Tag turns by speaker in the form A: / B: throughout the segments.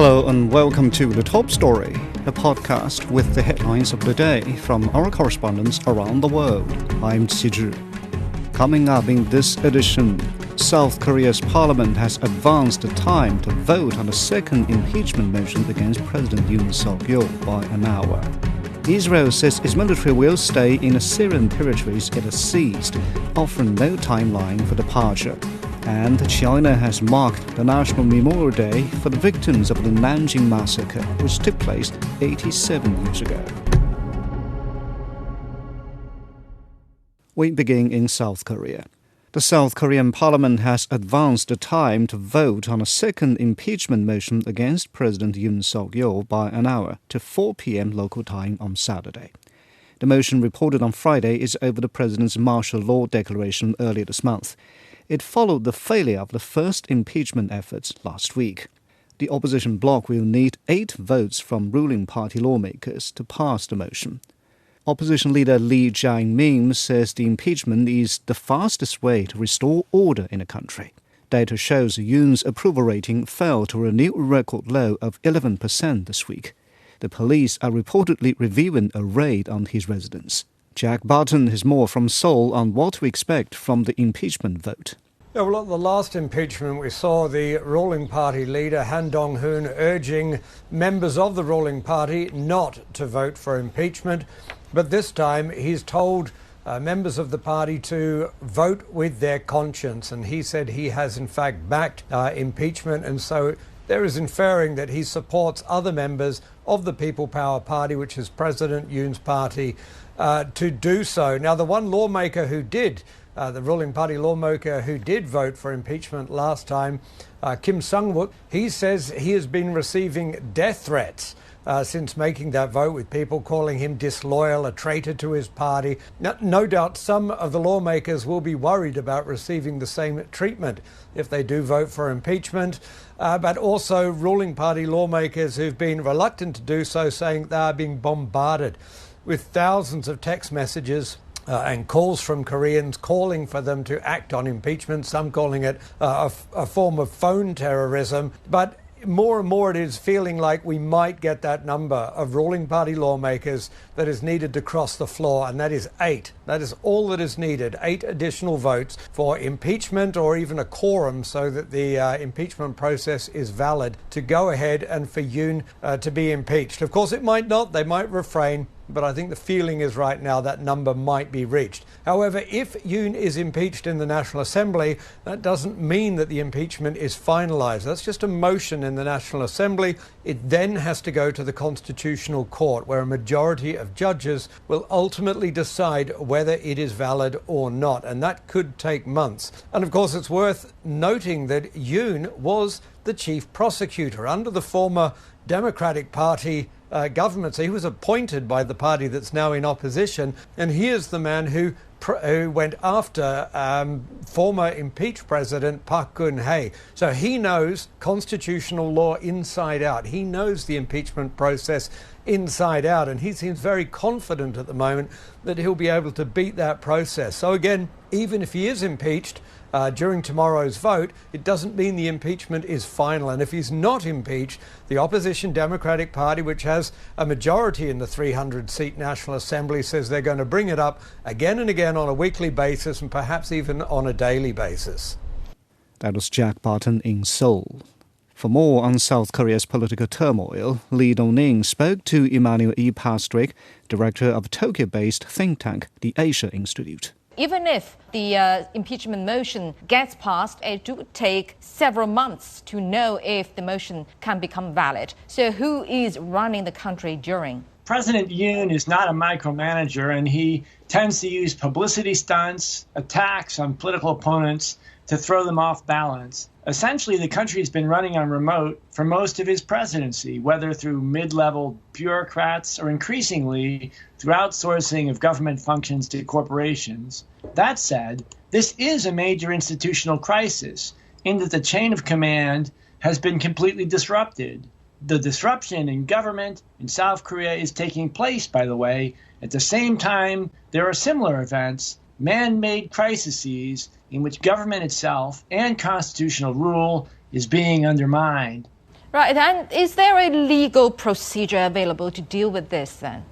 A: Hello and welcome to The Top Story, a podcast with the headlines of the day from our correspondents around the world. I'm Qizhi. Coming up in this edition, South Korea's parliament has advanced the time to vote on a second impeachment motion against President Yoon Suk-yeol by an hour. Israel says its military will stay in the Syrian territories it has seized, offering no timeline for departure. And China has marked the National Memorial Day for the victims of the Nanjing Massacre, which took place 87 years ago. We begin in South Korea. The South Korean parliament has advanced the time to vote on a second impeachment motion against President Yoon Suk-yeol by an hour to 4 p.m. local time on Saturday. The motion reported on Friday is over the president's martial law declaration earlier this month. It followed the failure of the first impeachment efforts last week. The opposition bloc will need 8 votes from ruling party lawmakers to pass the motion. Opposition leader Lee Jae-min says the impeachment is the fastest way to restore order in the country. Data shows Yoon's approval rating fell to a new record low of 11% this week. The police are reportedly reviewing a raid on his residence. Jack Barton has more from Seoul on what to expect from the impeachment vote.
B: Yeah, well, at the last impeachment, we saw the ruling party leader, Han Dong-hoon, urging members of the ruling party not to vote for impeachment. But this time, he's told members of the party to vote with their conscience. And he said he has, in fact, backed impeachment. And so there is inferring that he supports other members of the People Power Party, which is President Yoon's party, to do so. Now, the one lawmaker who did, the ruling party lawmaker who did vote for impeachment last time, Kim Sung-wook, he says he has been receiving death threats since making that vote, with people calling him disloyal, a traitor to his party. No doubt some of the lawmakers will be worried about receiving the same treatment if they do vote for impeachment, but also ruling party lawmakers who've been reluctant to do so, saying they are being bombarded with thousands of text messages and calls from Koreans calling for them to act on impeachment, some calling it a form of phone terrorism. But more and more it is feeling like we might get that number of ruling party lawmakers that is needed to cross the floor, and that is 8. That is all that is needed, 8 additional votes for impeachment, or even a quorum so that the impeachment process is valid to go ahead and for Yoon to be impeached. Of course, it might not. They might refrain. But I think the feeling is right now that number might be reached. However, if Yoon is impeached in the National Assembly, that doesn't mean that the impeachment is finalized. That's just a motion in the National Assembly. It then has to go to the Constitutional Court, where a majority of judges will ultimately decide whether it is valid or not. And that could take months. And of course, it's worth noting that Yoon was the chief prosecutor under the former Democratic Party government. So he was appointed by the party that's now in opposition, and he is the man who went after former impeached President Park Geun-hye. So he knows constitutional law inside out. He knows the impeachment process inside out, and he seems very confident at the moment that he'll be able to beat that process. So again, even if he is impeached during tomorrow's vote, it doesn't mean the impeachment is final. And if he's not impeached, the opposition Democratic Party, which has a majority in the 300-seat National Assembly, says they're going to bring it up again and again on a weekly basis and perhaps even on a daily basis.
A: That was Jack Barton in Seoul. For more on South Korea's political turmoil, Lee Dong-ning spoke to Emmanuel E. Pastrick, director of Tokyo-based think tank, the Asia Institute.
C: Even if the impeachment motion gets passed, it would take several months to know if the motion can become valid. So who is running the country during?
D: President Yoon is not a micromanager, and he tends to use publicity stunts, attacks on political opponents to throw them off balance. Essentially, the country has been running on remote for most of his presidency, whether through mid-level bureaucrats or increasingly through outsourcing of government functions to corporations. That said, this is a major institutional crisis in that the chain of command has been completely disrupted. The disruption in government in South Korea is taking place, by the way. At the same time, there are similar events, man-made crises, in which government itself and constitutional rule is being undermined.
C: Right, and is there a legal procedure available to deal with this then?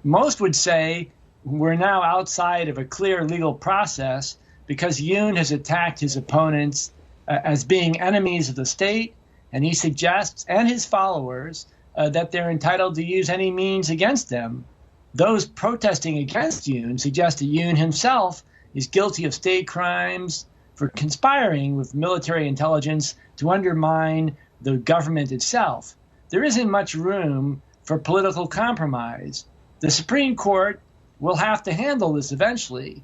D: Most would say we're now outside of a clear legal process because Yoon has attacked his opponents as being enemies of the state, and he suggests, and his followers, that they're entitled to use any means against them. Those protesting against Yoon suggest that Yoon himself is guilty of state crimes for conspiring with military intelligence to undermine the government itself. There isn't much room for political compromise. The Supreme Court will have to handle this eventually.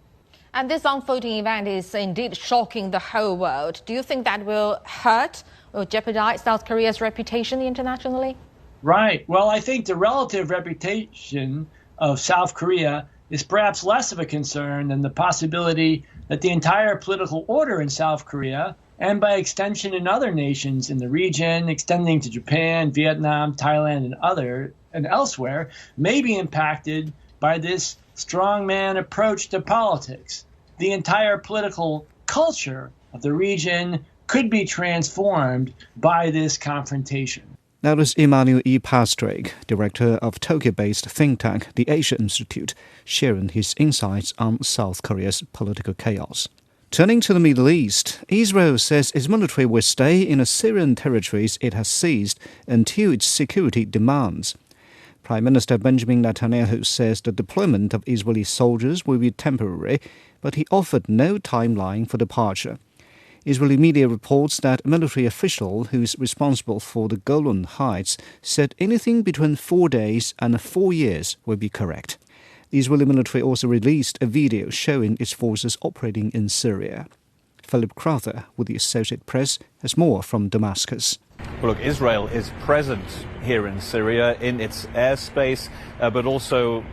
C: And this unfolding event is indeed shocking the whole world. Do you think that will hurt or jeopardize South Korea's reputation internationally?
D: Right. Well, I think the relative reputation of South Korea is perhaps less of a concern than the possibility that the entire political order in South Korea, and by extension in other nations in the region, extending to Japan, Vietnam, Thailand, and elsewhere, may be impacted by this strongman approach to politics. The entire political culture of the region could be transformed by this confrontation.
A: That was Emmanuel E. Pastrick, director of Tokyo-based think tank the Asia Institute, sharing his insights on South Korea's political chaos. Turning to the Middle East, Israel says its military will stay in the Syrian territories it has seized until its security demands. Prime Minister Benjamin Netanyahu says the deployment of Israeli soldiers will be temporary, but he offered no timeline for departure. Israeli media reports that a military official who is responsible for the Golan Heights said anything between 4 days and 4 years will be correct. The Israeli military also released a video showing its forces operating in Syria. Philip Crowther with the Associated Press has more from Damascus.
E: Well, look, Israel is present here in Syria in its airspace, but also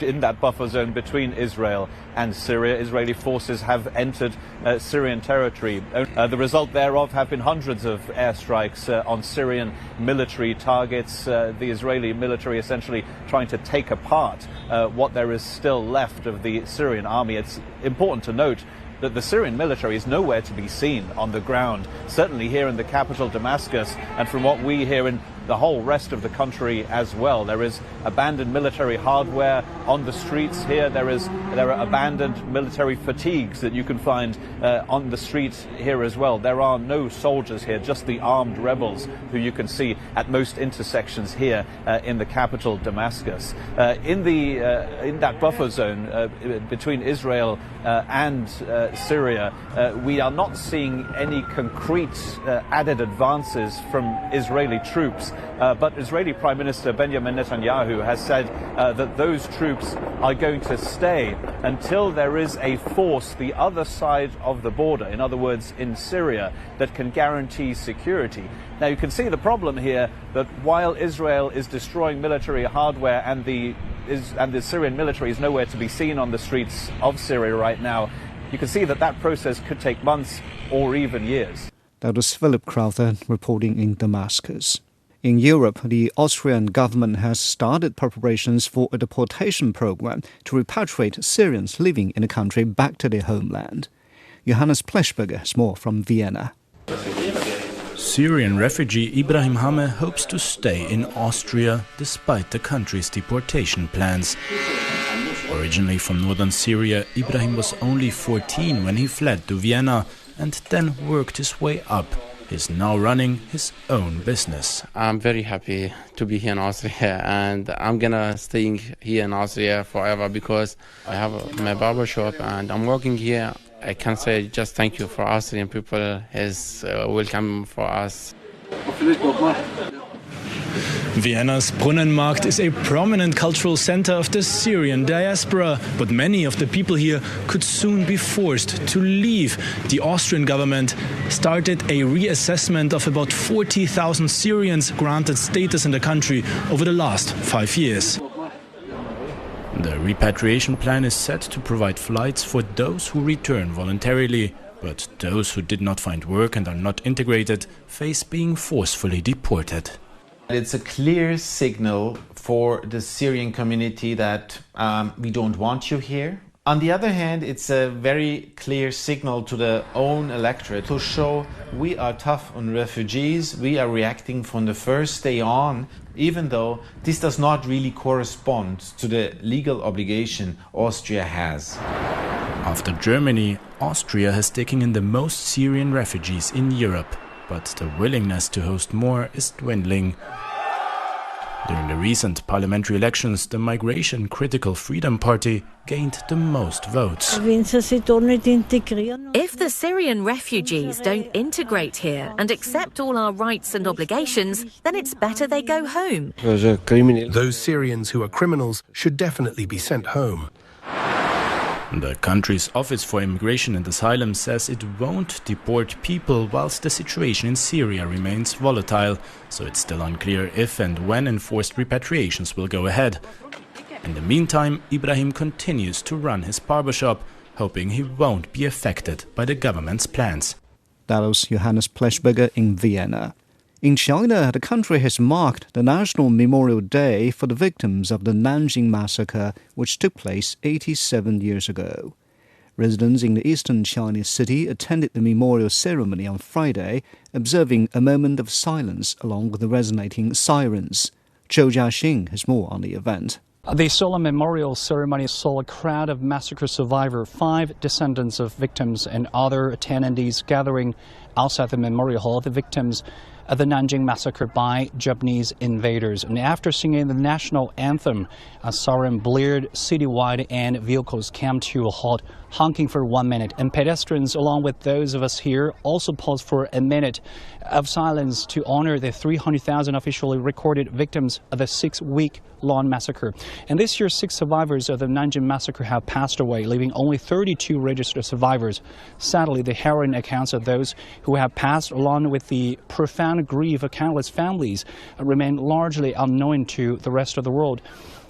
E: in that buffer zone between Israel and Syria. Israeli forces have entered Syrian territory. The result thereof have been hundreds of airstrikes on Syrian military targets. The Israeli military essentially trying to take apart what there is still left of the Syrian army. It's important to note that the Syrian military is nowhere to be seen on the ground, certainly here in the capital Damascus, and from what we hear in the whole rest of the country as well. There is abandoned military hardware on the streets here. There are abandoned military fatigues that you can find on the streets here as well. There are no soldiers here, just the armed rebels who you can see at most intersections here in the capital Damascus. In that buffer zone between Israel and Syria, we are not seeing any concrete added advances from Israeli troops. But Israeli Prime Minister Benjamin Netanyahu has said that those troops are going to stay until there is a force the other side of the border, in other words, in Syria, that can guarantee security. Now, you can see the problem here that while Israel is destroying military hardware and the Syrian military is nowhere to be seen on the streets of Syria right now, you can see that that process could take months or even years.
A: That was Philip Crowther reporting in Damascus. In Europe, the Austrian government has started preparations for a deportation program to repatriate Syrians living in the country back to their homeland. Johannes Pleschberger has more from Vienna.
F: Syrian refugee Ibrahim Hame hopes to stay in Austria despite the country's deportation plans. Originally from northern Syria, Ibrahim was only 14 when he fled to Vienna and then worked his way up. He's now running his own business.
G: I'm very happy to be here in Austria, and I'm gonna stay here in Austria forever because I have my barber shop and I'm working here. I can say just thank you for Austrian people. Is welcome for us.
F: Vienna's Brunnenmarkt is a prominent cultural center of the Syrian diaspora, but many of the people here could soon be forced to leave. The Austrian government started a reassessment of about 40,000 Syrians granted status in the country over the last 5 years. The repatriation plan is set to provide flights for those who return voluntarily, but those who did not find work and are not integrated face being forcefully deported.
H: It's a clear signal for the Syrian community that we don't want you here. On the other hand, it's a very clear signal to the own electorate to show we are tough on refugees, we are reacting from the first day on, even though this does not really correspond to the legal obligation Austria has.
F: After Germany, Austria has taken in the most Syrian refugees in Europe, but the willingness to host more is dwindling. During the recent parliamentary elections, the migration-critical Freedom Party gained the most votes.
I: If the Syrian refugees don't integrate here and accept all our rights and obligations, then it's better they go home.
J: Those Syrians who are criminals should definitely be sent home.
F: The country's Office for Immigration and Asylum says it won't deport people whilst the situation in Syria remains volatile, so it's still unclear if and when enforced repatriations will go ahead. In the meantime, Ibrahim continues to run his barbershop, hoping he won't be affected by the government's plans.
A: That was Johannes Pleshberger in Vienna. In China, the country has marked the National Memorial Day for the victims of the Nanjing Massacre, which took place 87 years ago. Residents in the eastern Chinese city attended the memorial ceremony on Friday, observing a moment of silence along with the resonating sirens. Zhou Jiaxing has more on the event.
K: The solemn memorial ceremony saw a crowd of massacre survivors, 5 descendants of victims and other attendees gathering outside the memorial hall, the victims of the Nanjing Massacre by Japanese invaders. And after singing the national anthem, a siren blared citywide and vehicles came to a halt, honking for 1 minute. And pedestrians, along with those of us here, also paused for a minute of silence to honor the 300,000 officially recorded victims of the 6-week-long massacre. And this year, 6 survivors of the Nanjing Massacre have passed away, leaving only 32 registered survivors. Sadly, the harrowing accounts of those who have passed, along with the profound grief of countless families, remain largely unknown to the rest of the world.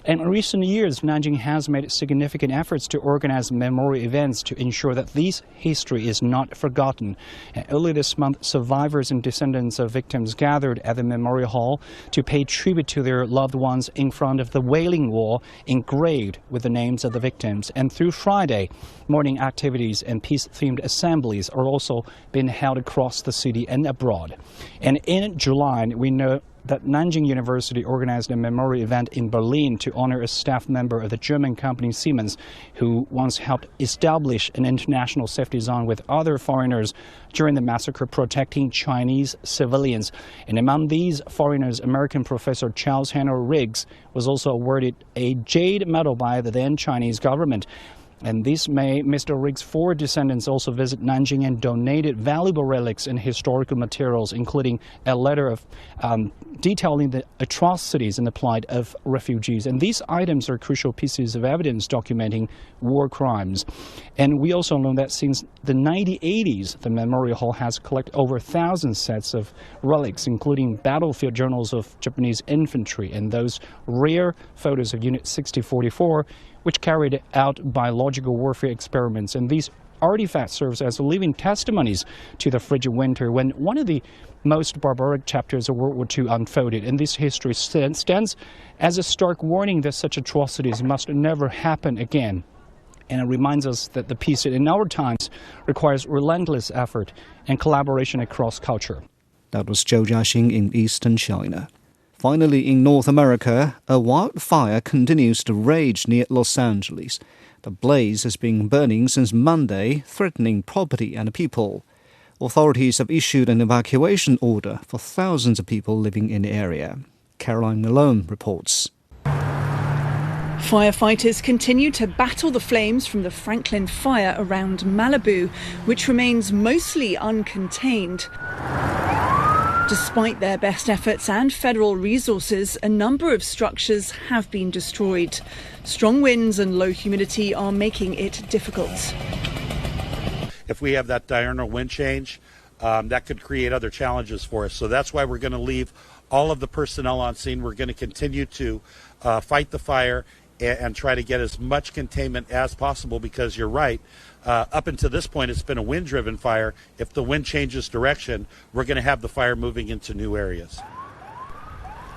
K: And in recent years, Nanjing has made significant efforts to organize memorial events to ensure that this history is not forgotten. And early this month, survivors and descendants of victims gathered at the memorial hall to pay tribute to their loved ones in front of the Wailing Wall engraved with the names of the victims. And through Friday, morning activities and peace-themed assemblies are also being held across the city and abroad. And in July, we know that Nanjing University organized a memorial event in Berlin to honor a staff member of the German company Siemens, who once helped establish an international safety zone with other foreigners during the massacre, protecting Chinese civilians. And among these foreigners, American professor Charles Henry Riggs was also awarded a Jade Medal by the then Chinese government. And this May, Mr. Riggs' 4 descendants also visit Nanjing and donated valuable relics and historical materials, including a letter of detailing the atrocities and the plight of refugees. And these items are crucial pieces of evidence documenting war crimes. And we also learned that since the 1980s, the Memorial Hall has collected over 1,000 sets of relics, including battlefield journals of Japanese infantry and those rare photos of Unit 6044, which carried out biological warfare experiments. And these artifacts serve as living testimonies to the frigid winter when one of the most barbaric chapters of World War II unfolded. And this history stands as a stark warning that such atrocities must never happen again. And it reminds us that the peace in our times requires relentless effort and collaboration across culture.
A: That was Zhou Jiaxing in eastern China. Finally, in North America, a wildfire continues to rage near Los Angeles. The blaze has been burning since Monday, threatening property and people. Authorities have issued an evacuation order for thousands of people living in the area. Caroline Malone reports.
L: Firefighters continue to battle the flames from the Franklin fire around Malibu, which remains mostly uncontained. Despite their best efforts and federal resources, a number of structures have been destroyed. Strong winds and low humidity are making it difficult.
M: If we have that diurnal wind change, that could create other challenges for us. So that's why we're going to leave all of the personnel on scene. We're going to continue to fight the fire and try to get as much containment as possible, because you're right. Up until this point, it's been a wind-driven fire. If the wind changes direction, we're going to have the fire moving into new areas.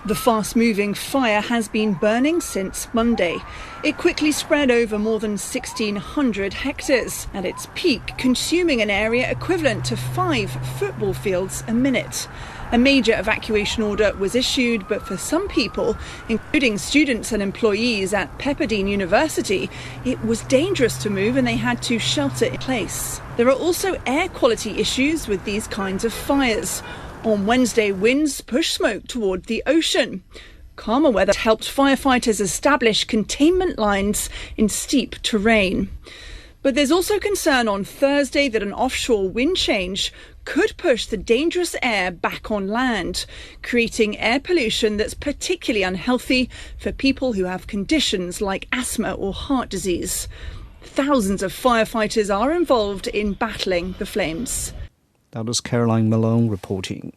L: The fast-moving fire has been burning since Monday. It quickly spread over more than 1,600 hectares, at its peak consuming an area equivalent to 5 football fields a minute. A major evacuation order was issued, but for some people, including students and employees at Pepperdine University, it was dangerous to move and they had to shelter in place. There are also air quality issues with these kinds of fires. On Wednesday, winds pushed smoke toward the ocean. Calmer weather helped firefighters establish containment lines in steep terrain. But there's also concern on Thursday that an offshore wind change could push the dangerous air back on land, creating air pollution that's particularly unhealthy for people who have conditions like asthma or heart disease. Thousands of firefighters are involved in battling the flames.
A: That was Caroline Malone reporting.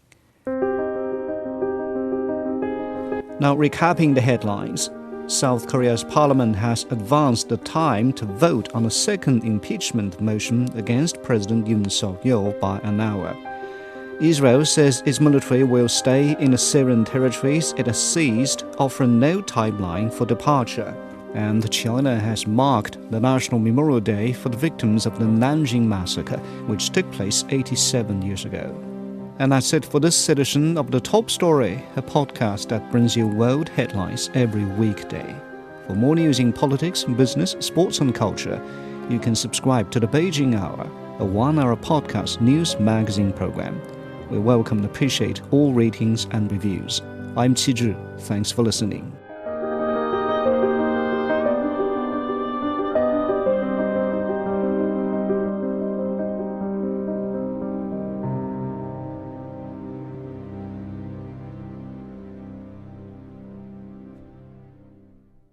A: Now, recapping the headlines. South Korea's parliament has advanced the time to vote on a second impeachment motion against President Yoon Suk-yeol by an hour. Israel says its military will stay in the Syrian territories it has seized, offering no timeline for departure. And China has marked the National Memorial Day for the victims of the Nanjing Massacre, which took place 87 years ago. And that's it for this edition of The Top Story, a podcast that brings you world headlines every weekday. For more news in politics, business, sports and culture, you can subscribe to The Beijing Hour, a one-hour podcast news magazine program. We welcome and appreciate all ratings and reviews. I'm Qi Zhi. Thanks for listening.